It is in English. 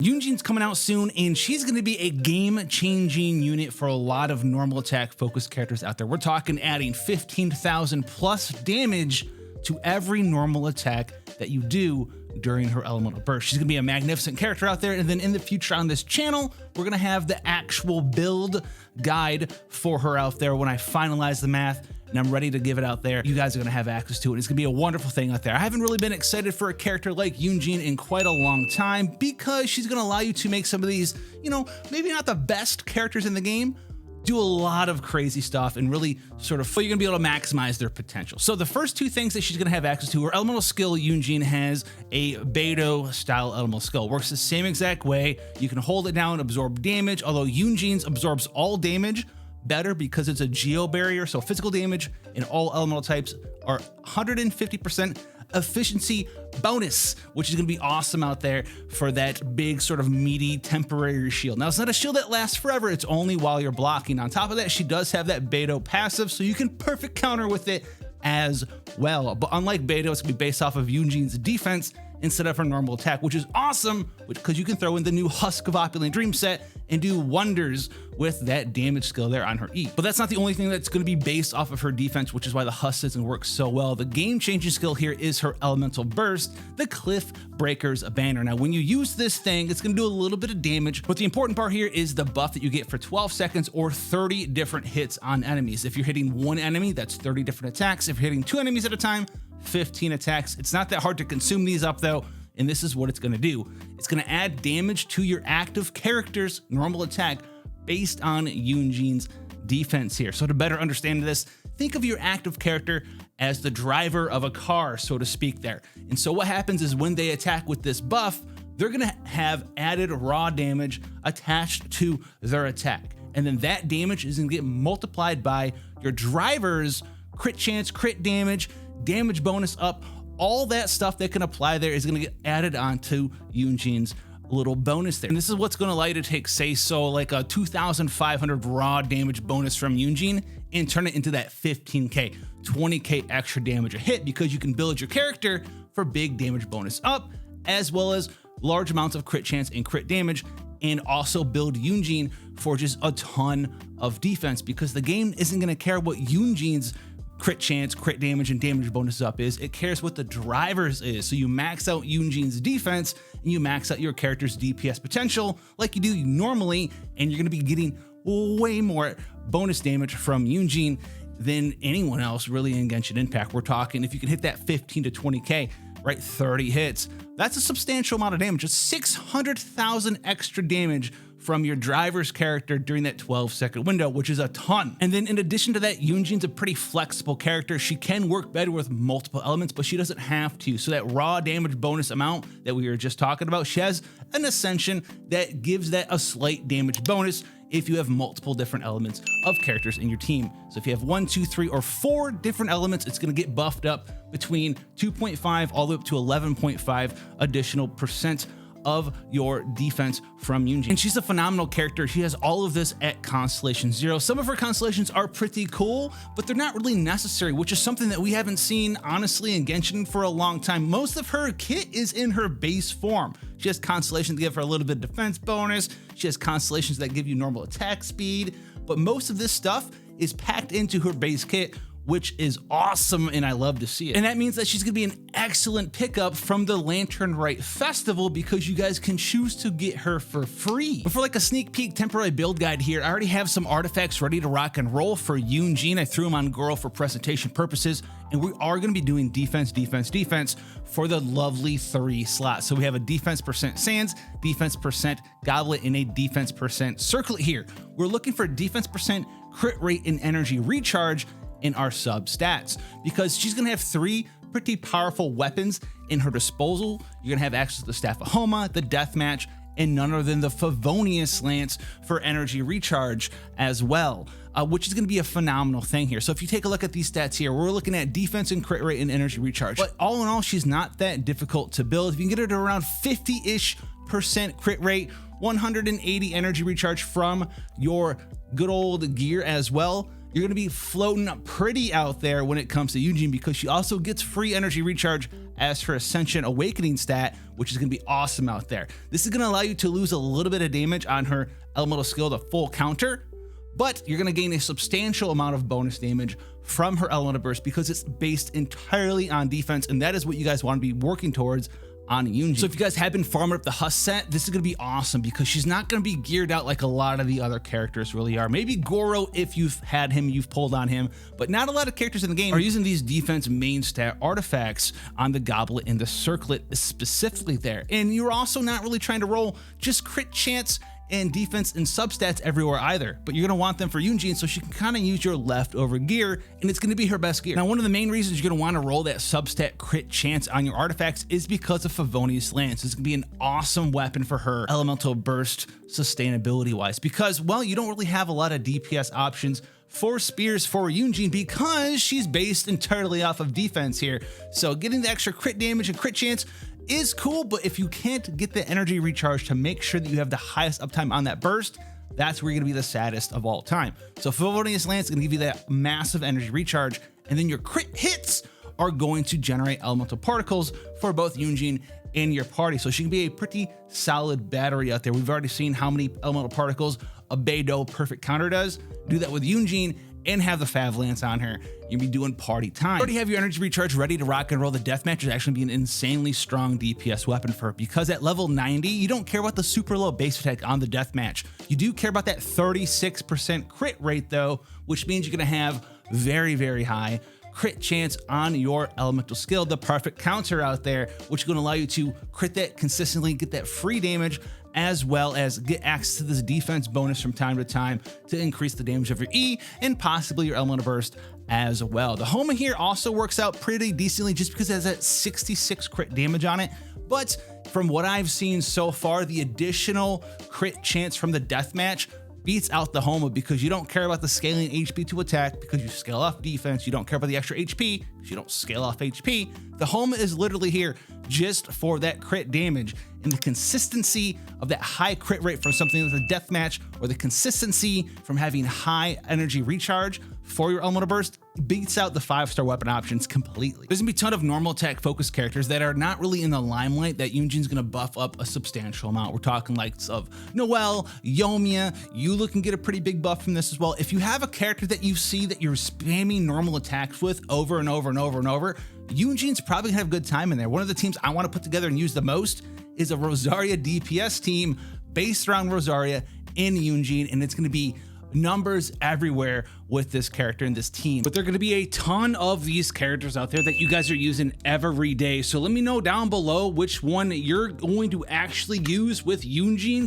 Yunjin's coming out soon, and she's going to be a game-changing unit for a lot of normal attack-focused characters out there. We're talking adding 15,000 plus damage to every normal attack that you do during her elemental burst. She's gonna be a magnificent character out there, and then in the future on this channel, we're gonna have the actual build guide for her out there when I finalize the math and I'm ready to give it out there. You guys are gonna have access to it. It's gonna be a wonderful thing out there. I haven't really been excited for a character like Yunjin in quite a long time because she's gonna allow you to make some of these, you know, maybe not the best characters in the game, do a lot of crazy stuff and really sort of, you're gonna be able to maximize their potential. So the first two things that she's gonna have access to, her elemental skill. Yunjin has a Beidou style elemental skill. Works the same exact way. You can hold it down, absorb damage, although Yunjin's absorbs all damage better because it's a geo barrier. So physical damage in all elemental types are 150% efficiency bonus, which is going to be awesome out there for that big sort of meaty temporary shield. Now, it's not a shield that lasts forever. It's only while you're blocking. On top of that, she does have that Beidou passive, so you can perfect counter with it as well. But unlike Beidou, it's going to be based off of Yunjin's defense instead of her normal attack, which is awesome because you can throw in the new Husk of Opulent Dream set and do wonders with that damage skill there on her E. But that's not the only thing that's going to be based off of her defense, which is why the Husk doesn't work so well. The game-changing skill here is her elemental burst, the Cliff Breaker's banner. Now, when you use this thing, it's going to do a little bit of damage, but the important part here is the buff that you get for 12 seconds or 30 different hits on enemies. If you're hitting one enemy, that's 30 different attacks. If you're hitting two enemies at a time, 15 attacks. It's not that hard to consume these up though, and this is what it's going to do. It's going to add damage to your active character's normal attack based on Yunjin's defense here. So to better understand this, think of your active character as the driver of a car, so to speak there. And so what happens is when they attack with this buff, they're going to have added raw damage attached to their attack. And then that damage is going to get multiplied by your driver's crit chance, crit damage, damage bonus up, all that stuff that can apply there is going to get added onto Yunjin's little bonus there. And this is what's going to allow you to take, say, so like a 2,500 raw damage bonus from Yunjin and turn it into that 15k, 20k extra damage a hit, because you can build your character for big damage bonus up, as well as large amounts of crit chance and crit damage, and also build Yunjin for just a ton of defense, because the game isn't going to care what Yunjin's crit chance, crit damage, and damage bonus up is. It cares what the drivers is. So you max out Yunjin's defense and you max out your character's DPS potential like you do normally, and you're going to be getting way more bonus damage from Yunjin than anyone else really in Genshin Impact. We're talking, if you can hit that 15 to 20k, right, 30 hits, that's a substantial amount of damage. Just 600,000 extra damage from your driver's character during that 12-second window, which is a ton. And then in addition to that, Yunjin's a pretty flexible character. She can work better with multiple elements, but she doesn't have to. So that raw damage bonus amount that we were just talking about, she has an Ascension that gives that a slight damage bonus if you have multiple different elements of characters in your team. So if you have 1, 2, 3, or 4 different elements, it's going to get buffed up between 2.5 all the way up to 11.5 additional percent of your defense from Yunjin. And she's a phenomenal character. She has all of this at Constellation 0. Some of her constellations are pretty cool, but they're not really necessary, which is something that we haven't seen honestly in Genshin for a long time. Most of her kit is in her base form. She has constellations that give her a little bit of defense bonus. She has constellations that give you normal attack speed, but most of this stuff is packed into her base kit, which is awesome, and I love to see it. And that means that she's gonna be an excellent pickup from the Lantern Rite Festival, because you guys can choose to get her for free. But for like a sneak peek temporary build guide here, I already have some artifacts ready to rock and roll for Yunjin. I threw them on Girl for presentation purposes, and we are gonna be doing defense, defense, defense for the lovely 3 slots. So we have a defense percent Sands, defense percent Goblet, and a defense percent Circlet here. We're looking for defense percent, crit rate, and energy recharge in our sub stats, because she's gonna have 3 pretty powerful weapons in her disposal. You're gonna have access to the Staff of Homa, the Deathmatch, and none other than the Favonius Lance for energy recharge as well, which is gonna be a phenomenal thing here. So if you take a look at these stats here, we're looking at defense and crit rate and energy recharge. But all in all, she's not that difficult to build. If you can get her to around 50-ish% crit rate, 180 energy recharge from your good old gear as well, you're going to be floating pretty out there when it comes to Yunjin, because she also gets free energy recharge as her Ascension Awakening stat, which is going to be awesome out there. This is going to allow you to lose a little bit of damage on her elemental skill to full counter, but you're going to gain a substantial amount of bonus damage from her elemental burst because it's based entirely on defense, and that is what you guys want to be working towards on Yunjin. So if you guys have been farming up the Husk set, this is going to be awesome because she's not going to be geared out like a lot of the other characters really are. Maybe Goro, if you've had him, you've pulled on him, but not a lot of characters in the game are using these defense main stat artifacts on the Goblet and the Circlet specifically there. And you're also not really trying to roll just crit chance and defense and substats everywhere either, but you're going to want them for Yunjin so she can kind of use your leftover gear, and it's going to be her best gear. Now, one of the main reasons you're going to want to roll that substat crit chance on your artifacts is because of Favonius Lance. It's going to be an awesome weapon for her elemental burst sustainability wise, because, well, you don't really have a lot of DPS options for spears for Yunjin because she's based entirely off of defense here. So getting the extra crit damage and crit chance is cool, but if you can't get the energy recharge to make sure that you have the highest uptime on that burst, that's where you're gonna be the saddest of all time. So Favonius Lance is gonna give you that massive energy recharge, and then your crit hits are going to generate elemental particles for both Yunjin and your party. So she can be a pretty solid battery out there. We've already seen how many elemental particles a Beidou perfect counter does. Do that with Yunjin and have the Fav Lance on her, you'll be doing party time. You already have your energy recharge ready to rock and roll. The deathmatch is actually be an insanely strong DPS weapon for her, because at level 90, you don't care about the super low base attack on the deathmatch. You do care about that 36% crit rate though, which means you're gonna have very, very high crit chance on your elemental skill, the perfect counter out there, which is going to allow you to crit that consistently, get that free damage, as well as get access to this defense bonus from time to time to increase the damage of your E and possibly your elemental burst as well. The Homa here also works out pretty decently just because it has that 66 crit damage on it, but from what I've seen so far, the additional crit chance from the deathmatch beats out the Homa because you don't care about the scaling HP to attack because you scale off defense. You don't care about the extra HP because you don't scale off HP. The Homa is literally here just for that crit damage, and the consistency of that high crit rate from something like a deathmatch, or the consistency from having high energy recharge for your elemental burst, beats out the 5-star weapon options completely. There's gonna be a ton of normal attack focused characters that are not really in the limelight that Yunjin's gonna buff up a substantial amount. We're talking likes of Noelle, Yoimiya. Eula can get a pretty big buff from this as well. If you have a character that you see that you're spamming normal attacks with over and over and over and over, Yunjin's probably gonna have a good time in there. One of the teams I want to put together and use the most is a Rosaria DPS team based around Rosaria in Yunjin, and it's going to be numbers everywhere with this character and this team. But there are going to be a ton of these characters out there that you guys are using every day. So let me know down below which one you're going to actually use with Yunjin.